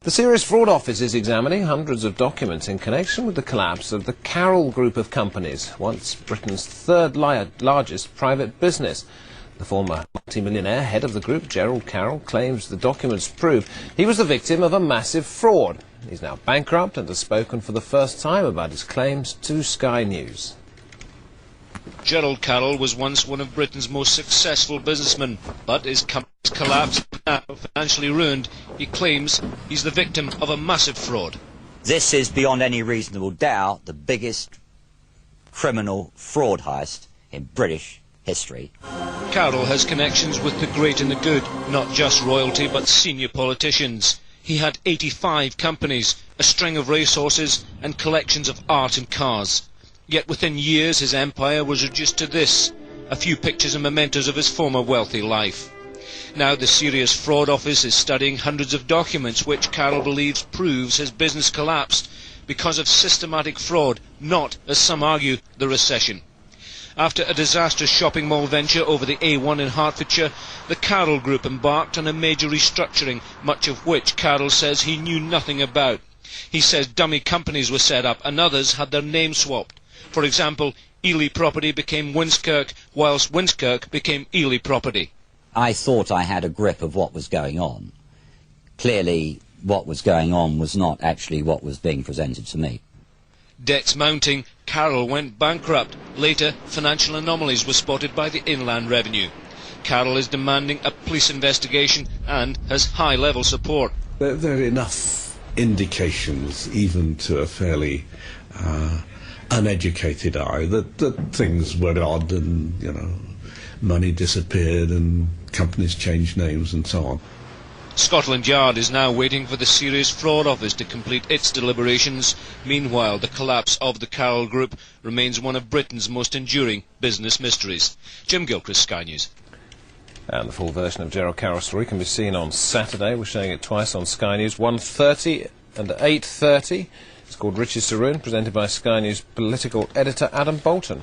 The Serious Fraud Office is examining hundreds of documents in connection with the collapse of the Carroll group of companies, once Britain's third largest private business. The former multimillionaire head of the group, Gerald Carroll, claims the documents prove he was the victim of a massive fraud. He's now bankrupt and has spoken for the first time about his claims to Sky News. Gerald Carroll was once one of Britain's most successful businessmen, but his company's collapsed, now financially ruined. He claims he's the victim of a massive fraud. This is, beyond any reasonable doubt, the biggest criminal fraud heist in British history. Carroll has connections with the great and the good, not just royalty but senior politicians. He had 85 companies, a string of racehorses and collections of art and cars. Yet within years his empire was reduced to this, a few pictures and mementos of his former wealthy life. Now the Serious Fraud Office is studying hundreds of documents which Carroll believes proves his business collapsed because of systematic fraud, not, as some argue, the recession. After a disastrous shopping mall venture over the A1 in Hertfordshire, the Carroll Group embarked on a major restructuring, much of which Carroll says he knew nothing about. He says dummy companies were set up and others had their names swapped. For example, Ely Property became Winskirk, whilst Winskirk became Ely Property. I thought I had a grip of what was going on. Clearly, what was going on was not actually what was being presented to me. Debts mounting, Carroll went bankrupt. Later, financial anomalies were spotted by the Inland Revenue. Carroll is demanding a police investigation and has high-level support. There are enough indications, even to a fairly uneducated eye, that things were odd and, money disappeared and companies changed names and so on. Scotland Yard is now waiting for the Serious Fraud Office to complete its deliberations. Meanwhile, the collapse of the Carroll Group remains one of Britain's most enduring business mysteries. Jim Gilchrist, Sky News. And the full version of Gerald Carroll's story can be seen on Saturday. We're showing it twice on Sky News, 1:30 and 8:30. It's called Riches to Ruin, presented by Sky News political editor Adam Bolton.